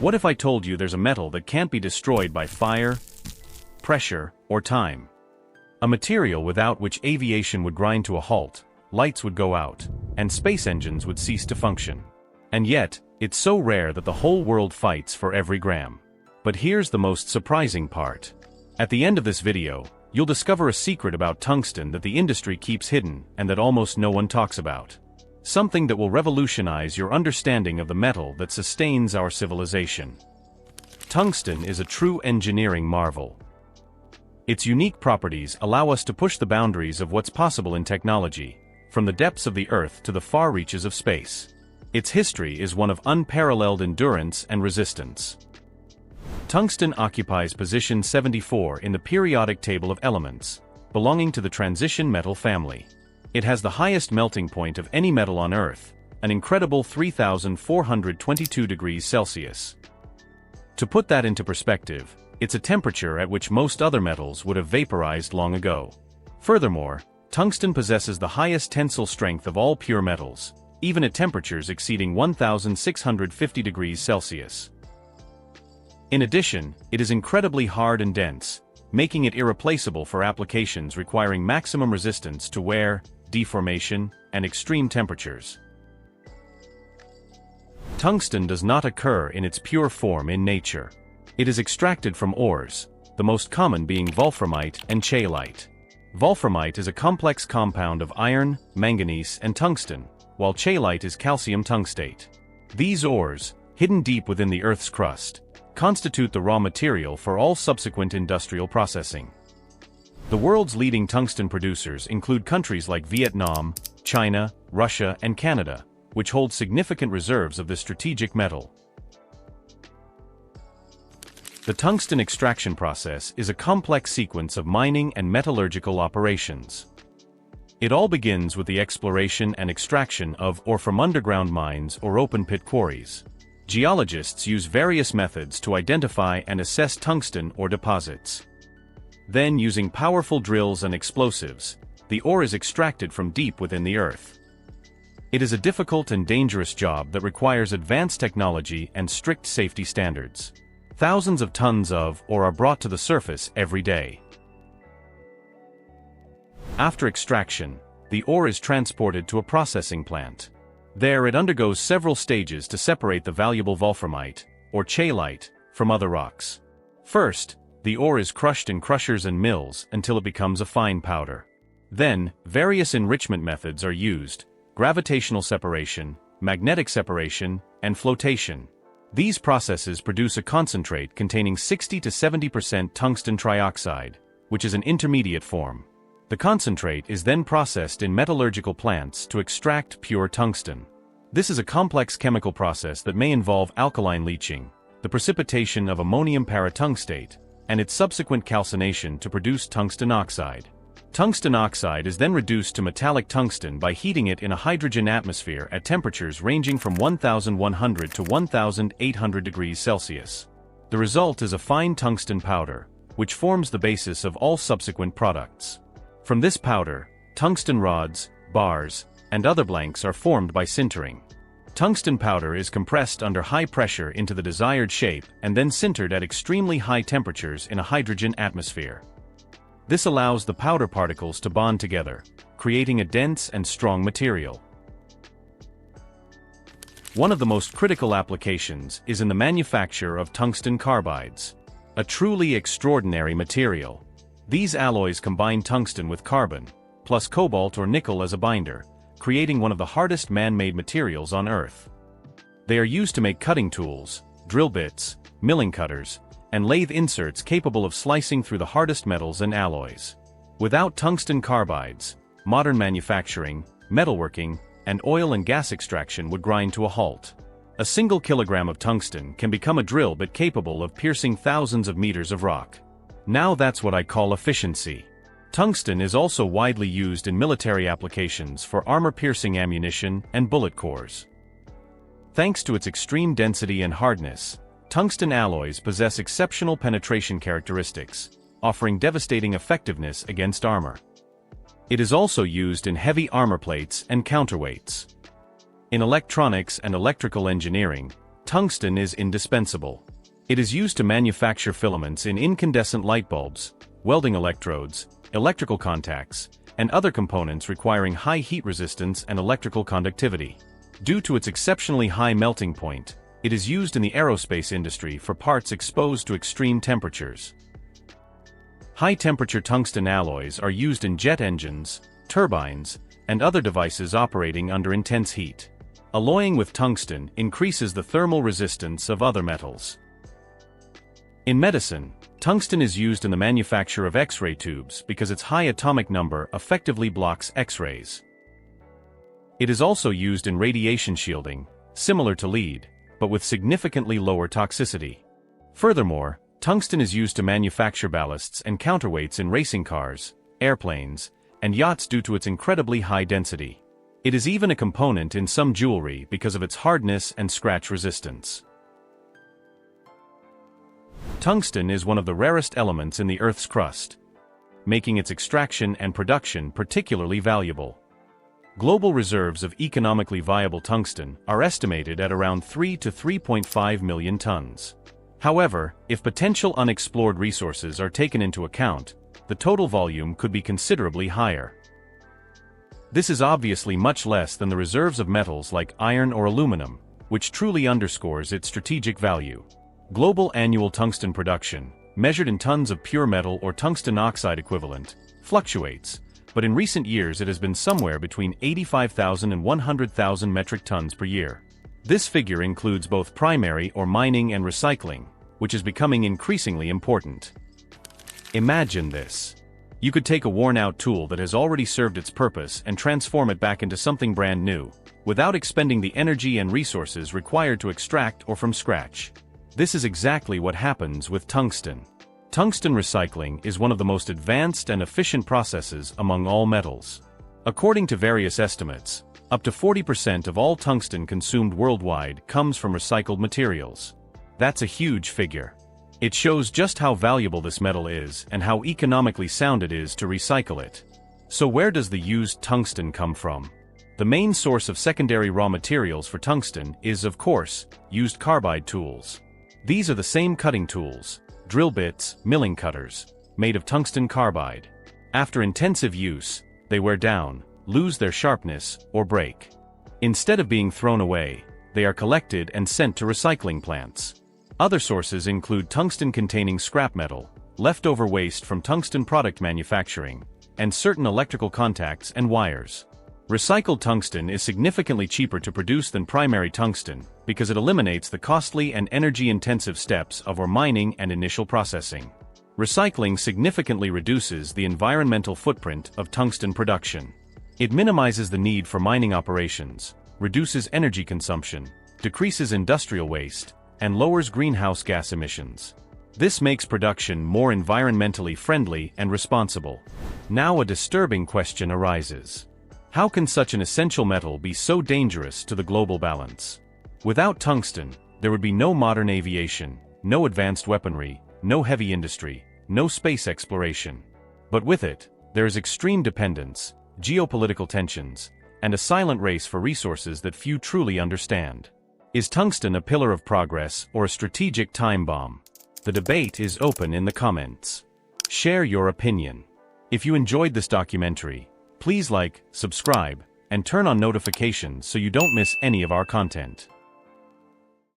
What if I told you there's a metal that can't be destroyed by fire, pressure, or time? A material without which aviation would grind to a halt, lights would go out, and space engines would cease to function. And yet, it's so rare that the whole world fights for every gram. But here's the most surprising part. At the end of this video, you'll discover a secret about tungsten that the industry keeps hidden and that almost no one talks about. Something that will revolutionize your understanding of the metal that sustains our civilization. Tungsten is a true engineering marvel. Its unique properties allow us to push the boundaries of what's possible in technology, from the depths of the Earth to the far reaches of space. Its history is one of unparalleled endurance and resistance. Tungsten occupies position 74 in the periodic table of elements, belonging to the transition metal family. It has the highest melting point of any metal on Earth, an incredible 3,422 degrees Celsius. To put that into perspective, it's a temperature at which most other metals would have vaporized long ago. Furthermore, tungsten possesses the highest tensile strength of all pure metals, even at temperatures exceeding 1,650 degrees Celsius. In addition, it is incredibly hard and dense, making it irreplaceable for applications requiring maximum resistance to wear, deformation, and extreme temperatures. Tungsten does not occur in its pure form in nature. It is extracted from ores, the most common being wolframite and chaelite. Wolframite is a complex compound of iron, manganese, and tungsten, while chaelite is calcium tungstate. These ores, hidden deep within the Earth's crust, constitute the raw material for all subsequent industrial processing. The world's leading tungsten producers include countries like Vietnam, China, Russia, and Canada, which hold significant reserves of this strategic metal. The tungsten extraction process is a complex sequence of mining and metallurgical operations. It all begins with the exploration and extraction of or from underground mines or open-pit quarries. Geologists use various methods to identify and assess tungsten ore deposits. Then, using powerful drills and explosives, the ore is extracted from deep within the earth. It is a difficult and dangerous job that requires advanced technology and strict safety standards. Thousands of tons of ore are brought to the surface every day. After extraction, the ore is transported to a processing plant. There it undergoes several stages to separate the valuable wolframite, or chaelite, from other rocks. First, the ore is crushed in crushers and mills until it becomes a fine powder. Then, various enrichment methods are used: gravitational separation, magnetic separation, and flotation. These processes produce a concentrate containing 60 to 70% tungsten trioxide, which is an intermediate form. The concentrate is then processed in metallurgical plants to extract pure tungsten. This is a complex chemical process that may involve alkaline leaching, the precipitation of ammonium paratungstate, and its subsequent calcination to produce tungsten oxide. Tungsten oxide is then reduced to metallic tungsten by heating it in a hydrogen atmosphere at temperatures ranging from 1,100 to 1,800 degrees Celsius. The result is a fine tungsten powder, which forms the basis of all subsequent products. From this powder, tungsten rods, bars, and other blanks are formed by sintering. Tungsten powder is compressed under high pressure into the desired shape and then sintered at extremely high temperatures in a hydrogen atmosphere. This allows the powder particles to bond together, creating a dense and strong material. One of the most critical applications is in the manufacture of tungsten carbides, a truly extraordinary material. These alloys combine tungsten with carbon, plus cobalt or nickel as a binder, creating one of the hardest man-made materials on Earth. They are used to make cutting tools, drill bits, milling cutters, and lathe inserts capable of slicing through the hardest metals and alloys. Without tungsten carbides, modern manufacturing, metalworking, and oil and gas extraction would grind to a halt. A single kilogram of tungsten can become a drill bit capable of piercing thousands of meters of rock. Now that's what I call efficiency. Tungsten is also widely used in military applications for armor-piercing ammunition and bullet cores. Thanks to its extreme density and hardness, tungsten alloys possess exceptional penetration characteristics, offering devastating effectiveness against armor. It is also used in heavy armor plates and counterweights. In electronics and electrical engineering, Tungsten is indispensable. It is used to manufacture filaments in incandescent light bulbs, welding electrodes, electrical contacts, and other components requiring high heat resistance and electrical conductivity. Due to its exceptionally high melting point, it is used in the aerospace industry for parts exposed to extreme temperatures. High-temperature tungsten alloys are used in jet engines, turbines, and other devices operating under intense heat. Alloying with tungsten increases the thermal resistance of other metals. In medicine, tungsten is used in the manufacture of X-ray tubes because its high atomic number effectively blocks X-rays. It is also used in radiation shielding, similar to lead, but with significantly lower toxicity. Furthermore, tungsten is used to manufacture ballasts and counterweights in racing cars, airplanes, and yachts due to its incredibly high density. It is even a component in some jewelry because of its hardness and scratch resistance. Tungsten is one of the rarest elements in the Earth's crust, making its extraction and production particularly valuable. Global reserves of economically viable tungsten are estimated at around 3 to 3.5 million tons. However, if potential unexplored resources are taken into account, the total volume could be considerably higher. This is obviously much less than the reserves of metals like iron or aluminum, which truly underscores its strategic value. Global annual tungsten production, measured in tons of pure metal or tungsten oxide equivalent, fluctuates, but in recent years it has been somewhere between 85,000 and 100,000 metric tons per year. This figure includes both primary or mining and recycling, which is becoming increasingly important. Imagine this. You could take a worn-out tool that has already served its purpose and transform it back into something brand new, without expending the energy and resources required to extract or from scratch. This is exactly what happens with tungsten. Tungsten recycling is one of the most advanced and efficient processes among all metals. According to various estimates, up to 40% of all tungsten consumed worldwide comes from recycled materials. That's a huge figure. It shows just how valuable this metal is and how economically sound it is to recycle it. So where does the used tungsten come from? The main source of secondary raw materials for tungsten is, of course, used carbide tools. These are the same cutting tools, drill bits, milling cutters, made of tungsten carbide. After intensive use, they wear down, lose their sharpness, or break. Instead of being thrown away, they are collected and sent to recycling plants. Other sources include tungsten-containing scrap metal, leftover waste from tungsten product manufacturing, and certain electrical contacts and wires. Recycled tungsten is significantly cheaper to produce than primary tungsten because it eliminates the costly and energy-intensive steps of ore mining and initial processing. Recycling significantly reduces the environmental footprint of tungsten production. It minimizes the need for mining operations, reduces energy consumption, decreases industrial waste, and lowers greenhouse gas emissions. This makes production more environmentally friendly and responsible. Now a disturbing question arises. How can such an essential metal be so dangerous to the global balance? Without tungsten, there would be no modern aviation, no advanced weaponry, no heavy industry, no space exploration. But with it, there is extreme dependence, geopolitical tensions, and a silent race for resources that few truly understand. Is tungsten a pillar of progress or a strategic time bomb? The debate is open in the comments. Share your opinion. If you enjoyed this documentary, please like, subscribe, and turn on notifications so you don't miss any of our content.